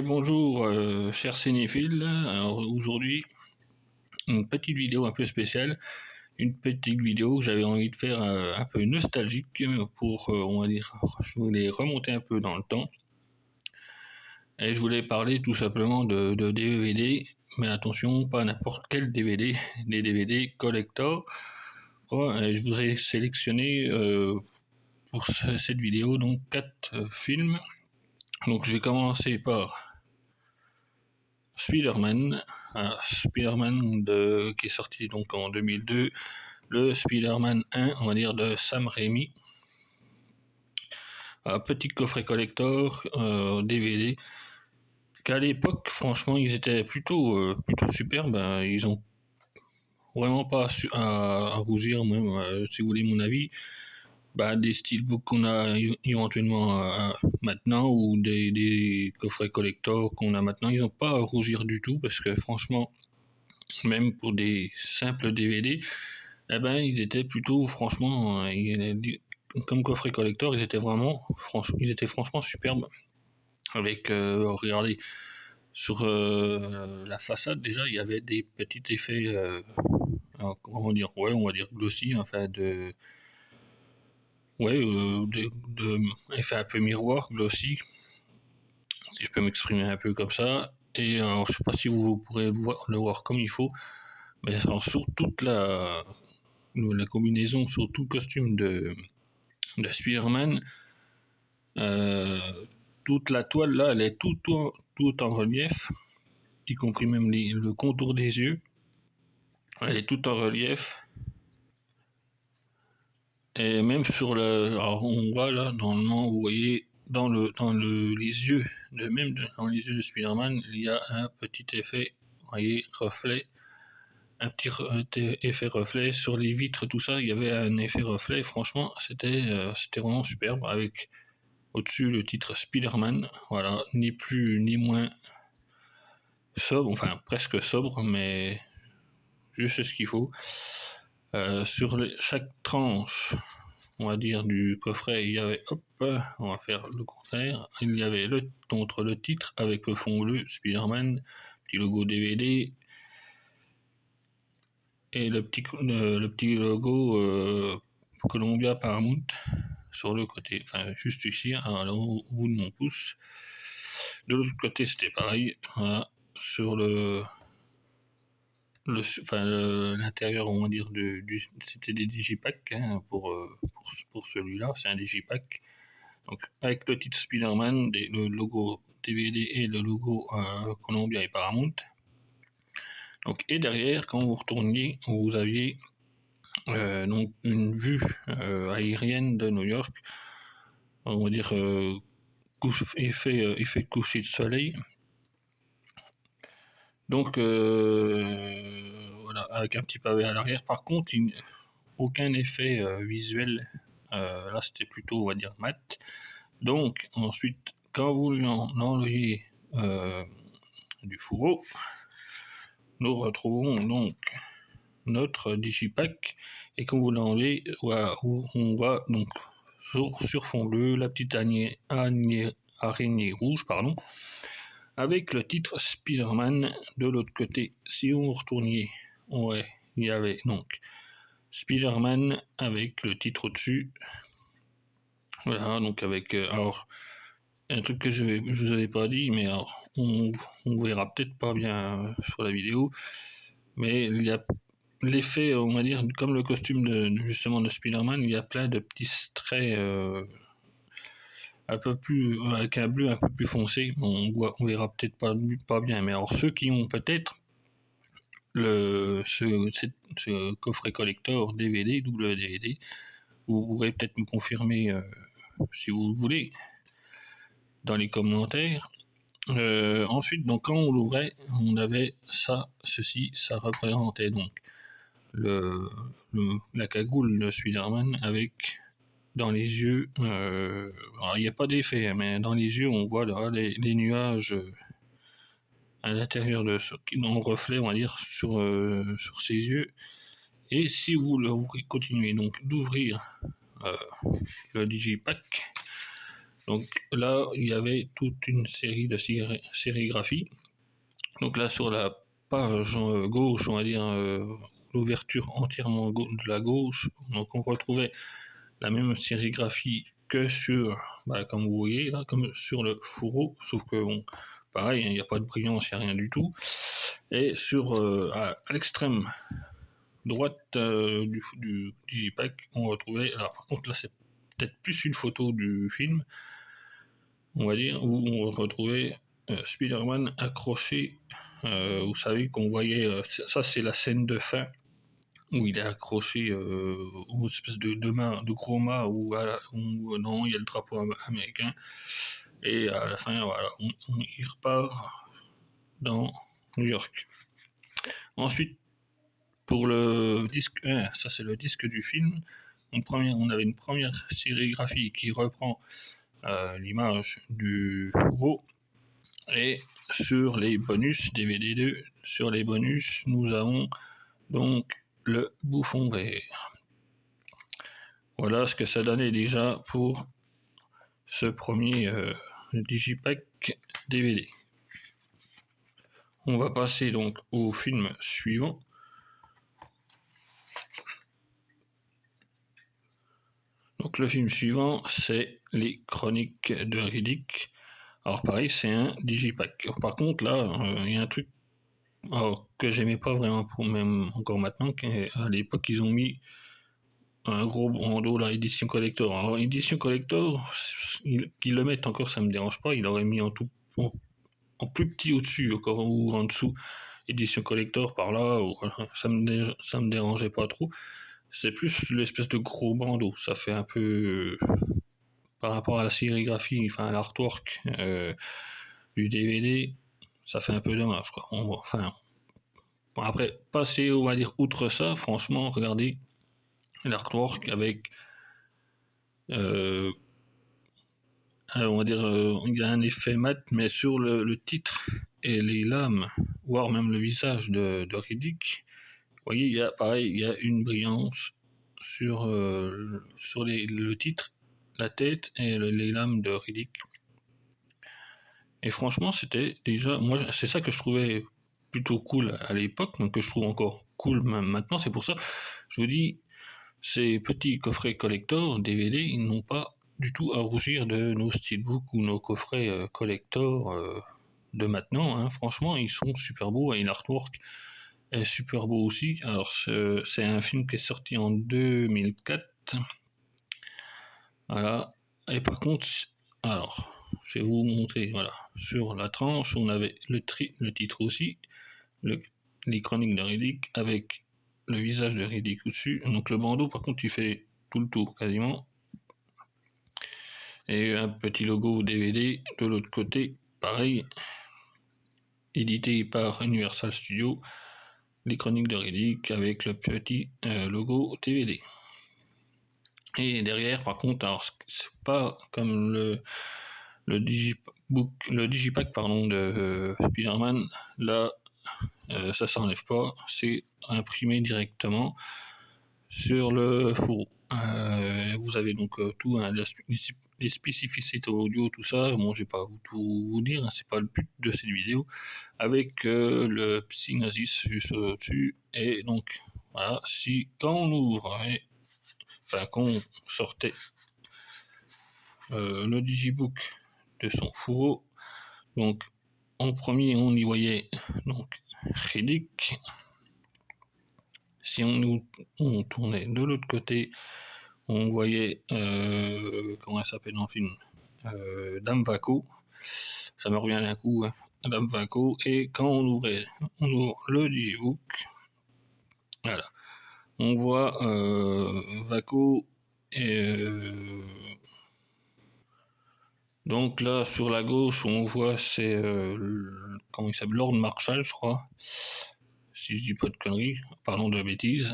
Bonjour, chers cinéphiles. Alors aujourd'hui, une petite vidéo un peu spéciale, une petite vidéo que j'avais envie de faire un peu nostalgique pour, on va dire, je voulais remonter un peu dans le temps. Et je voulais parler tout simplement de DVD, mais attention, pas n'importe quel DVD, des DVD collector. Et je vous ai sélectionné pour cette vidéo donc 4 films. Donc je vais commencer par Spider-Man, qui est sorti donc en 2002, le Spider-Man 1, on va dire de Sam Raimi, un petit coffret collector DVD, qu'à l'époque, franchement, ils étaient plutôt superbes. Ils ont vraiment pas à rougir, même si vous voulez mon avis. Des steelbooks qu'on a éventuellement maintenant ou des coffrets collector qu'on a maintenant, ils n'ont pas à rougir du tout parce que franchement, même pour des simples DVD, ils étaient plutôt, franchement, comme coffret collector, ils étaient franchement superbes. Avec, regardez, sur la façade, déjà, il y avait des petits effets, comment dire, ouais, on va dire glossy, enfin, effets un peu miroir, glossy, si je peux m'exprimer un peu comme ça. Et alors, je sais pas si vous pourrez le voir comme il faut, mais alors, sur toute la combinaison, sur tout le costume de Spider-Man, toute la toile là, elle est tout en relief, y compris même le contour des yeux. Elle est tout en relief. Et même sur le. Alors on voit là, normalement, vous voyez, les yeux, dans les yeux de Spider-Man, il y a un petit effet, vous voyez, reflet. Un petit effet reflet sur les vitres, tout ça, il y avait un effet reflet. Franchement, c'était vraiment superbe avec au-dessus le titre Spider-Man, voilà, ni plus ni moins sobre, enfin presque sobre, mais juste ce qu'il faut. Sur chaque tranche, on va dire, du coffret, il y avait, hop, on va faire le contraire, il y avait contre le titre avec le fond bleu Spider-Man, petit logo DVD, et le petit logo Columbia Paramount sur le côté, enfin juste ici, au bout de mon pouce. De l'autre côté, c'était pareil, voilà, sur l'intérieur, on va dire, c'était des digipacks, hein, pour celui-là, c'est un digipack. Donc, avec le titre Spider-Man, le logo DVD et le logo Columbia et Paramount. Donc, et derrière, quand vous retourniez, vous aviez donc une vue aérienne de New York, on va dire effet coucher de soleil. Donc voilà, avec un petit pavé à l'arrière. Par contre, aucun effet visuel. Là, c'était plutôt, on va dire, mat. Donc, ensuite, quand vous l'enlevez du fourreau, nous retrouvons donc notre digipack. Et quand vous l'enlevez, voilà, on voit donc sur fond bleu la petite araignée rouge, pardon, avec le titre Spider-Man de l'autre côté. Si on retournait, ouais, il y avait donc Spider-Man avec le titre au-dessus. Voilà, donc avec, alors, un truc que je vous avais pas dit, mais alors, on verra peut-être pas bien sur la vidéo, mais il y a l'effet, on va dire, comme le costume justement de Spider-Man, il y a plein de petits traits un peu plus, avec un bleu un peu plus foncé. On verra peut-être pas bien, mais alors ceux qui ont peut-être ce coffret collector DVD, double DVD, vous pourrez peut-être me confirmer si vous le voulez dans les commentaires. Ensuite, donc quand on l'ouvrait, on avait ça représentait donc la cagoule de Spider-Man avec dans les yeux, alors il n'y a pas d'effet, hein, mais dans les yeux on voit là, les nuages à l'intérieur dans le reflet, on va dire, sur ses yeux. Et si vous continuez donc d'ouvrir le digipack, Donc là, il y avait toute une série de sérigraphies. Donc là, sur la page gauche, on va dire l'ouverture entièrement de la gauche, donc on retrouvait la même sérigraphie que sur, comme vous voyez là, comme sur le fourreau, sauf que bon, pareil, il n'y a pas de brillance, il n'y a rien du tout. Et sur à l'extrême droite du digipack, on retrouvait, alors par contre là c'est peut-être plus une photo du film, on va dire, où on retrouvait Spider-Man accroché. Vous savez qu'on voyait, ça c'est la scène de fin où il est accroché aux espèce de main, de gros mât où, non, il y a le drapeau américain. Et à la fin, voilà, il repart dans New York. Ensuite, pour le disque 1, ça c'est le disque du film. On avait une première sérigraphie qui reprend l'image du fourreau. Et sur les bonus DVD 2, sur les bonus, nous avons donc le bouffon vert. Voilà ce que ça donnait déjà pour ce premier digipack DVD. On va passer donc au film suivant. Donc le film suivant, c'est Les Chroniques de Riddick. Alors pareil, c'est un digipack. Par contre là, il y a un truc que j'aimais pas vraiment, pour même encore maintenant, qu'à l'époque ils ont mis un gros bandeau là, édition collector. Alors édition collector, qu'ils le mettent encore, ça me dérange pas. Il aurait mis en plus petit au-dessus encore, ou en dessous, édition collector par là, ça me dérangeait pas trop. C'est plus l'espèce de gros bandeau, ça fait un peu par rapport à la sérigraphie, enfin à l'artwork du DVD, ça fait un peu dommage quoi. Après, passer, on va dire, outre ça, franchement, regardez l'artwork avec on va dire, il y a un effet mat, mais sur le titre et les lames, voire même le visage de Riddick, vous voyez, il y a une brillance sur le titre, la tête et les lames de Riddick. Et franchement, c'était déjà, moi, c'est ça que je trouvais plutôt cool à l'époque, donc que je trouve encore cool même maintenant. C'est pour ça, je vous dis, ces petits coffrets collector DVD, ils n'ont pas du tout à rougir de nos steelbooks ou nos coffrets collector de maintenant. Hein. Franchement, ils sont super beaux et l'artwork est super beau aussi. Alors, c'est un film qui est sorti en 2004. Voilà. Et par contre, alors, je vais vous montrer. Voilà. Sur la tranche, on avait le titre aussi, les Chroniques de Riddick, avec le visage de Riddick au-dessus. Donc le bandeau, par contre, il fait tout le tour quasiment. Et un petit logo DVD de l'autre côté, pareil, édité par Universal Studios, les Chroniques de Riddick avec le petit logo DVD. Et derrière, par contre, alors c'est pas comme le digipack pardon, de Spider-Man, là ça s'enlève pas, c'est imprimé directement sur le fourreau. Vous avez donc tout, hein, les spécificités audio, tout ça. Bon, je vais pas tout vous dire, hein, c'est pas le but de cette vidéo. Avec le Psygnosis juste au-dessus. Et donc, voilà, quand on ouvre, qu'on sortait le digibook de son fourreau, donc en premier, on y voyait donc Riddick. Si on tournait de l'autre côté, on voyait, comment elle s'appelle dans le film, Dame Vaco, ça me revient d'un coup, hein, Dame Vaco, et quand on ouvre le digibook, voilà, on voit Vaco, et donc là, sur la gauche, on voit, c'est, comment il s'appelle, Lord Marshall, je crois, si je dis pas de conneries, pardon de bêtises,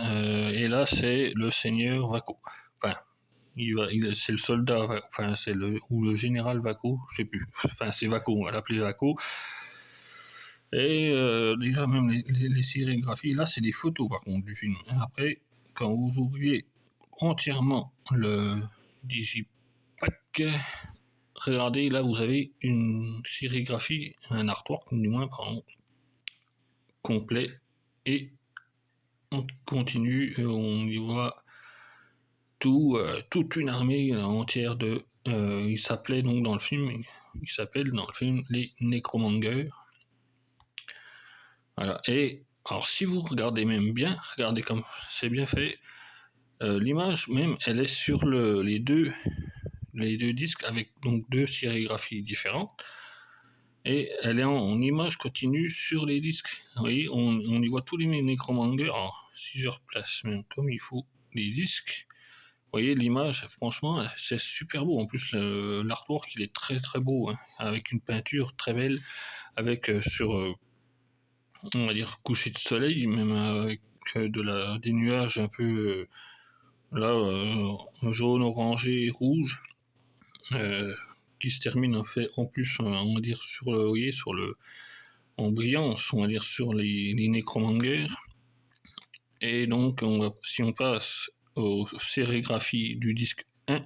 et là, c'est le seigneur Vaco, enfin, c'est le soldat, enfin ou le général Vaco, je sais plus, enfin c'est Vaco, on va l'appeler Vaco. Et déjà même les sérigraphies, là c'est des photos par contre du film. Après, quand vous ouvriez entièrement le digipack, regardez, là vous avez une sérigraphie, un artwork du moins, pardon, complet, et on continue, on y voit toute une armée entière de... il s'appelait donc dans le film, il s'appelle dans le film les Necromongers. Voilà. Et alors si vous regardez même bien, regardez comme c'est bien fait, l'image même, elle est sur les deux disques avec donc deux sérigraphies différentes. Et elle est en image continue sur les disques. Vous voyez, on y voit tous les Necromongers. Alors, si je replace même comme il faut les disques, vous voyez l'image, franchement, c'est super beau. En plus, l'artwork, il est très très beau, hein, avec une peinture très belle, avec on va dire, coucher de soleil, même avec des nuages un peu, jaune, orangé, rouge, qui se termine en fait, en plus, on va dire, vous voyez, en brillance, on va dire, sur les Necromongers. Et donc, si on passe aux sérigraphies du disque 1,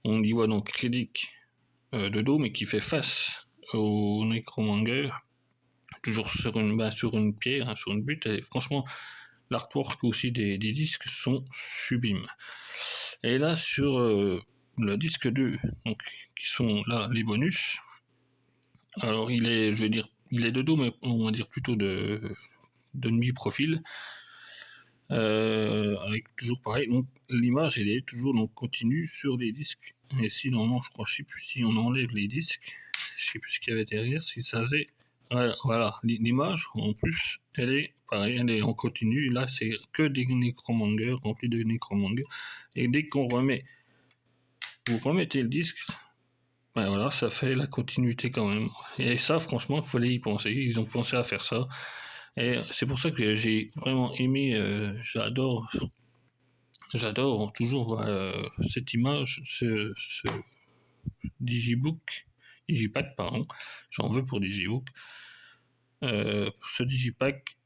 on y voit donc Riddick de dos, mais qui fait face au Necromonger, toujours sur une pierre, hein, sur une butte. Et franchement, l'artwork aussi des disques sont sublimes. Et là, sur le disque 2, donc, qui sont là les bonus, alors il est de dos, mais on va dire plutôt de demi-profil. Avec toujours pareil, donc l'image elle est toujours donc continue sur les disques. Et si normalement, je sais plus si on enlève les disques, je sais plus ce qu'il y avait derrière, si ça faisait, voilà, l'image en plus elle est pareil, elle est en continu. Là c'est que des Necromongers, remplis de Necromongers, et dès qu'on vous remettez le disque, ben voilà, ça fait la continuité quand même. Et ça, franchement, il fallait y penser. Ils ont pensé à faire ça. Et c'est pour ça que j'ai vraiment aimé, j'adore toujours cette image, ce Digipack, pardon, j'en veux pour Digibook. Ce Digipack,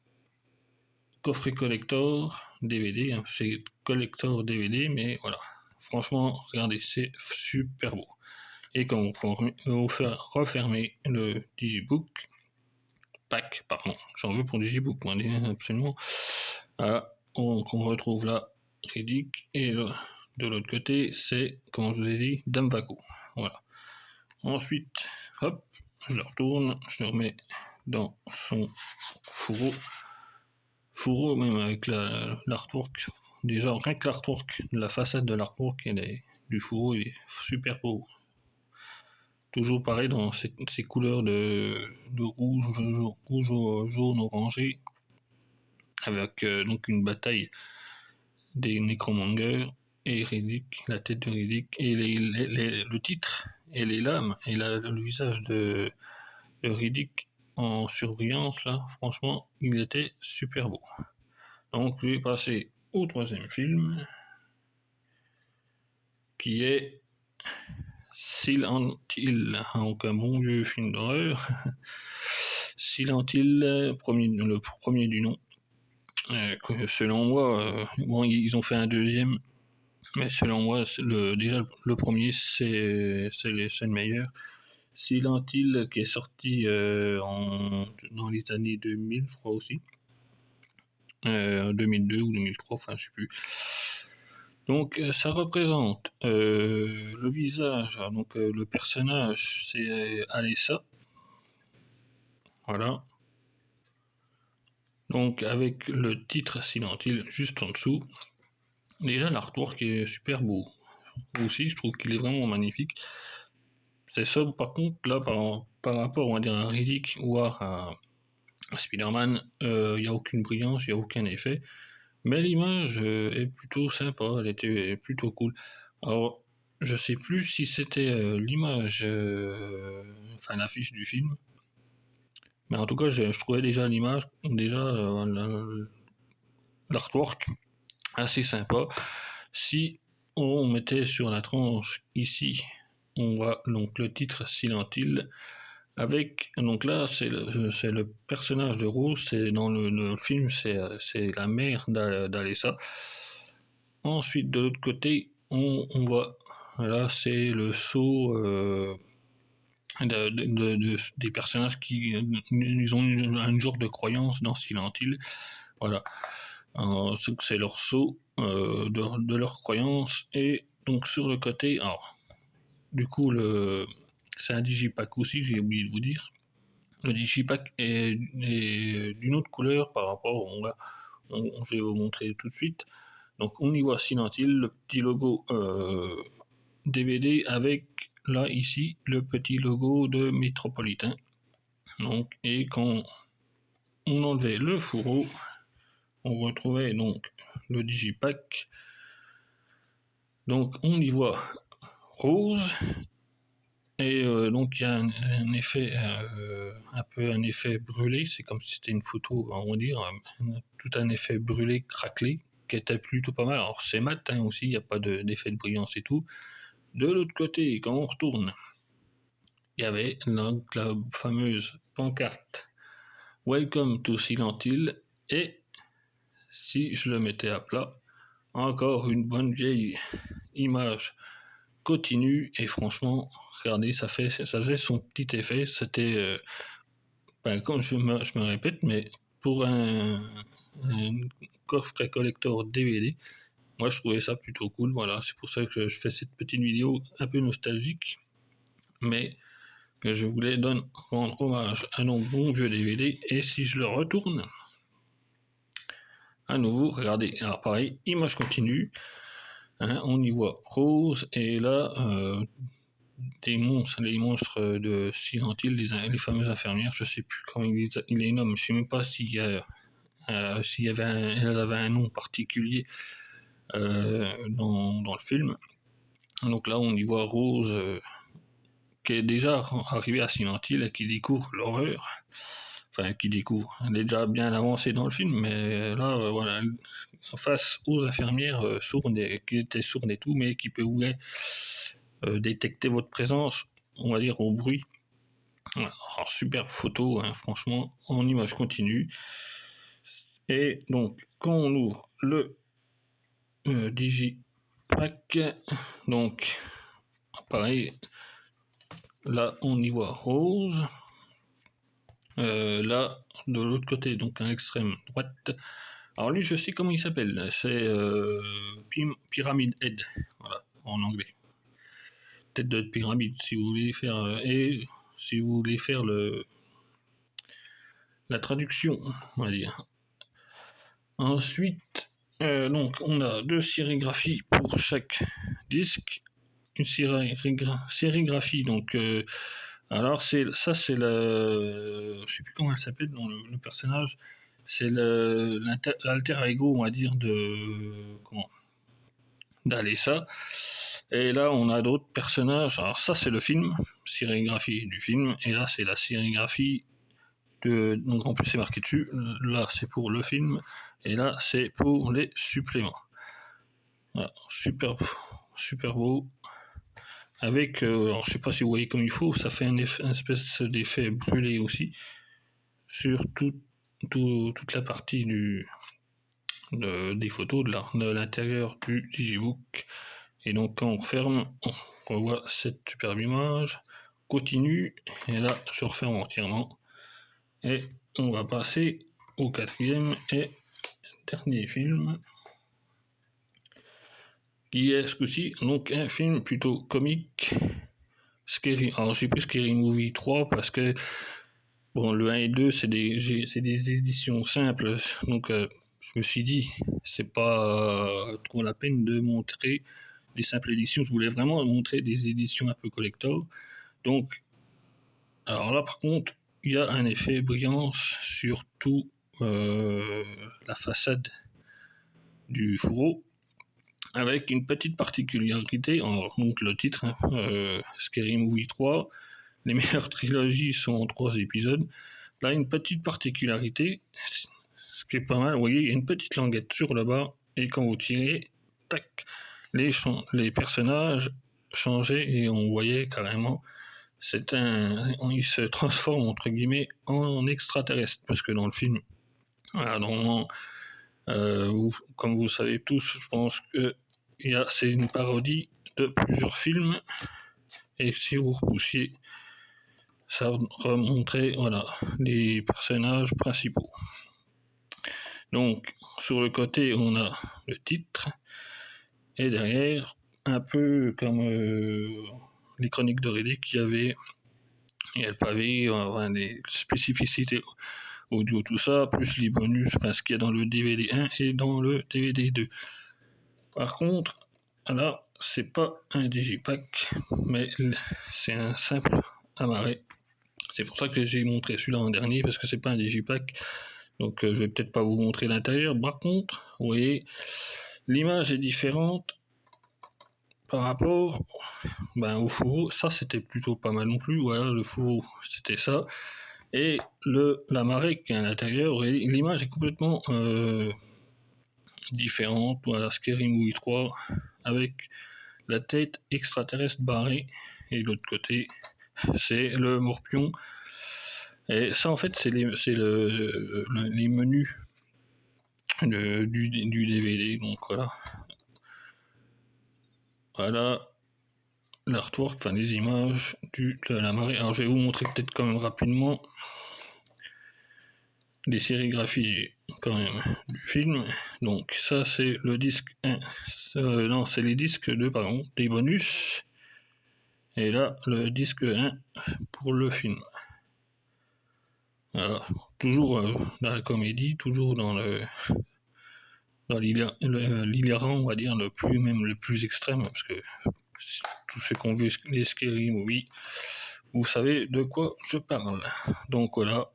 coffret collector, DVD, hein, c'est collector DVD, mais voilà, franchement, regardez, c'est super beau. Et quand vous refermer le Digibook, pack, pardon, j'en veux pour Digibook, moi, absolument. Voilà, on retrouve là Riddick, et de l'autre côté, c'est, comme je vous ai dit, Damvaco. Voilà. Ensuite, hop, je le retourne, je le remets dans son fourreau. Fourreau, même avec l'artwork. Déjà, rien que l'artwork, la façade de l'artwork du fourreau, il est super beau. Toujours pareil dans ces couleurs de rouge, jaune, orangé, avec donc une bataille des Necromongers et Riddick, la tête de Riddick, et le titre, et les lames, et le visage de Riddick en surbrillance, là, franchement, il était super beau. Donc, je vais passer au troisième film, qui est Silent Hill, donc un bon vieux film d'horreur. Silent Hill, le premier du nom. Selon moi, bon, ils ont fait un deuxième, mais selon moi, déjà le premier, c'est le meilleur. Silent Hill, qui est sorti dans les années 2000, je crois aussi. 2002 ou 2003, enfin, je sais plus. Donc, ça représente le visage, donc le personnage, c'est Alessa. Voilà. Donc, avec le titre Silent Hill juste en dessous. Déjà, l'artwork est super beau. Aussi, je trouve qu'il est vraiment magnifique. C'est ça, par contre, là, par rapport, on va dire, à un Riddick ou à Spider-Man, il n'y a aucune brillance, il n'y a aucun effet. Mais l'image est plutôt sympa, elle était plutôt cool. Alors, je sais plus si c'était l'image, enfin l'affiche du film, mais en tout cas, je trouvais déjà l'image, déjà l'artwork assez sympa. Si on mettait sur la tranche ici, on voit donc le titre Silent Hill. Avec, donc là, c'est le personnage de Rose, c'est dans le film, c'est la mère d'Alessa. Ensuite, de l'autre côté, on voit, là, c'est le sceau des personnages qui ils ont un genre de croyance dans Silent Hill. Voilà. C'est leur saut de leur croyance. Et donc sur le côté, alors, du coup, c'est un digipack aussi, j'ai oublié de vous dire. Le digipack est d'une autre couleur par rapport, je vais vous montrer tout de suite. Donc on y voit Silent Hill, le petit logo DVD avec là ici le petit logo de Métropolitain. Donc, et quand on enlevait le fourreau, on retrouvait donc le digipack. Donc on y voit rose. Et donc il y a un effet, un peu un effet brûlé, c'est comme si c'était une photo, on va dire, tout un effet brûlé, craquelé, qui était plutôt pas mal. Alors c'est mat aussi, il n'y a pas d'effet de brillance et tout. De l'autre côté, quand on retourne, il y avait donc la fameuse pancarte Welcome to Silent Hill, et si je le mettais à plat, encore une bonne vieille image continue, et franchement, regardez, ça faisait son petit effet. C'était, quand je me répète, mais pour un coffret collector DVD, moi je trouvais ça plutôt cool. Voilà, c'est pour ça que je fais cette petite vidéo un peu nostalgique, mais que je voulais rendre hommage à nos bons vieux DVD. Et si je le retourne, à nouveau, regardez, alors pareil, image continue, hein, on y voit rose, et là, les monstres de Silent Hill, les fameuses infirmières, je sais plus comment ils les nomment, je sais même pas elles avaient un nom particulier dans le film. Donc là, on y voit Rose, qui est déjà arrivée à Silent Hill et qui découvre l'horreur. Enfin, qui découvre. Elle est déjà bien avancée dans le film, mais là, voilà, face aux infirmières sourdes, qui étaient sourdes et tout, mais qui pouvaient détecter votre présence, on va dire, au bruit. Alors, super photo, hein, franchement, en image continue. Et donc, quand on ouvre le digipack, donc, pareil, là, on y voit rose. Là, de l'autre côté, donc à l'extrême droite, alors lui, je sais comment il s'appelle, c'est Pyramid Head, voilà, en anglais. Tête de pyramide, si vous voulez faire, et si vous voulez faire la traduction, on va dire. Ensuite, donc, on a 2 sérigraphies pour chaque disque. Une sérigraphie, donc, alors c'est le, je sais plus comment elle s'appelle dans le personnage, c'est l'alter ego, on va dire, d'Alessa. Et là, on a d'autres personnages. Alors ça, c'est le film, sérigraphie du film, et là, c'est la sérigraphie donc en plus c'est marqué dessus, là c'est pour le film, et là c'est pour les suppléments. Voilà, super beau. Avec, alors je sais pas si vous voyez comme il faut, ça fait une espèce d'effet brûlé aussi sur toute la partie des photos de l'intérieur du digibook. Et donc quand on referme, on revoit cette superbe image, continue, et là je referme entièrement. Et on va passer au 4e et dernier film, qui est ce coup-ci donc un film plutôt comique, Scary. Alors j'ai pris Scary Movie 3 parce que bon, le 1 et 2 c'est des éditions simples, donc je me suis dit c'est pas trop la peine de montrer des simples éditions. Je voulais vraiment montrer des éditions un peu collector. Donc alors là par contre il y a un effet brillance sur tout la façade du fourreau, avec une petite particularité. Donc le titre, Scary Movie 3, les meilleures trilogies sont en 3 épisodes. Là, une petite particularité, ce qui est pas mal, vous voyez, il y a une petite languette sur le bas, et quand vous tirez, tac, les personnages changeaient, et on voyait carrément, il se transforme entre guillemets en extraterrestre, parce que dans le film, voilà, normalement, comme vous savez tous, je pense que c'est une parodie de plusieurs films, et si vous repoussiez, ça remontrait voilà, les personnages principaux. Donc, sur le côté, on a le titre, et derrière, un peu comme les chroniques de Riddick, il y avait le pavé, enfin, les spécificités audio, tout ça, plus les bonus, enfin ce qu'il y a dans le DVD 1 et dans le DVD 2. Par contre, là, c'est pas un digipack, mais c'est un simple amarré. C'est pour ça que j'ai montré celui-là en dernier, parce que c'est pas un digipack. Donc je vais peut-être pas vous montrer l'intérieur. Par contre, vous voyez, l'image est différente par rapport au fourreau. Ça, c'était plutôt pas mal non plus. Voilà, le fourreau, c'était ça. Et la marée qui est à l'intérieur, l'image est complètement différente. Voilà, Scary Movie 3 avec la tête extraterrestre barrée, et de l'autre côté, c'est le morpion. Et ça, en fait, c'est les menus du DVD. Donc voilà. Voilà l'artwork, enfin les images de la marée. Alors je vais vous montrer peut-être quand même rapidement les sérigraphies quand même du film. Donc ça c'est le disque 1, non c'est les disques 2 pardon, des bonus, et là le disque 1 pour le film. Voilà. Toujours dans la comédie, toujours dans l'hilarant, on va dire, le plus extrême, parce que tous ceux qui ont vu les Scary Movie, vous savez de quoi je parle. Donc voilà.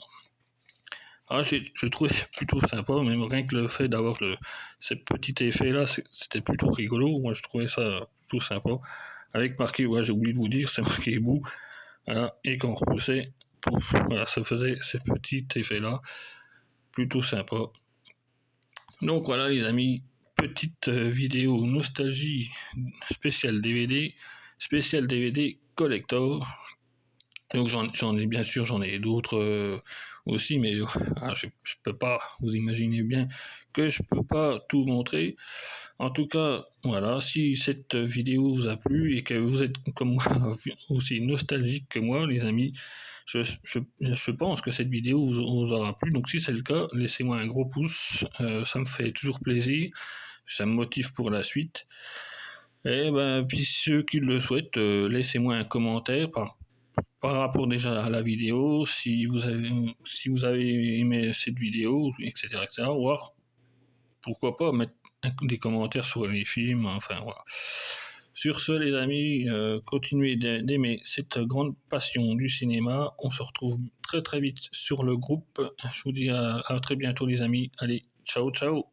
Je trouvais plutôt sympa, même rien que le fait d'avoir ce petit effet-là, c'était plutôt rigolo. Moi, je trouvais ça plutôt sympa. Avec marqué, ouais, j'ai oublié de vous dire, c'est marqué bout. Voilà, et quand on repoussait, pouf, voilà, ça faisait ce petit effet-là. Plutôt sympa. Donc voilà, les amis, petite vidéo nostalgie spéciale DVD collector. Donc j'en ai bien sûr, j'en ai d'autres aussi, mais je peux pas, vous imaginez bien que je peux pas tout montrer. En tout cas, voilà, si cette vidéo vous a plu et que vous êtes comme moi aussi nostalgique que moi, les amis, je pense que cette vidéo vous aura plu. Donc si c'est le cas, laissez-moi un gros pouce, ça me fait toujours plaisir, ça me motive pour la suite. Et ben, puis ceux qui le souhaitent, laissez-moi un commentaire par rapport déjà à la vidéo, si vous avez aimé cette vidéo, etc., etc., voire pourquoi pas mettre des commentaires sur les films, enfin voilà. Sur ce, les amis, continuez d'aimer cette grande passion du cinéma. On se retrouve très très vite sur le groupe. Je vous dis à très bientôt, les amis. Allez, ciao ciao.